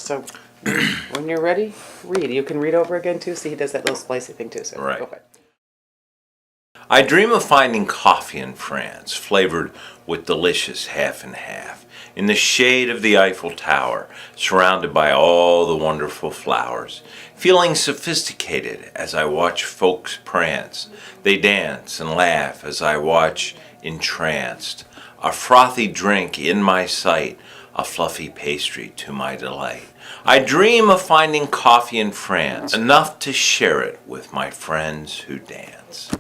So when you're ready, read. You can read over again too. See, he does that little splicey thing too. So Right. go ahead. I dream of finding coffee in France, flavored with delicious half and half, in the shade of the Eiffel Tower, surrounded by all the wonderful flowers, feeling sophisticated as I watch folks prance. They dance and laugh as I watch entranced, a frothy drink in my sight, a fluffy pastry to my delight. I dream of finding coffee in France, enough to share it with my friends who dance.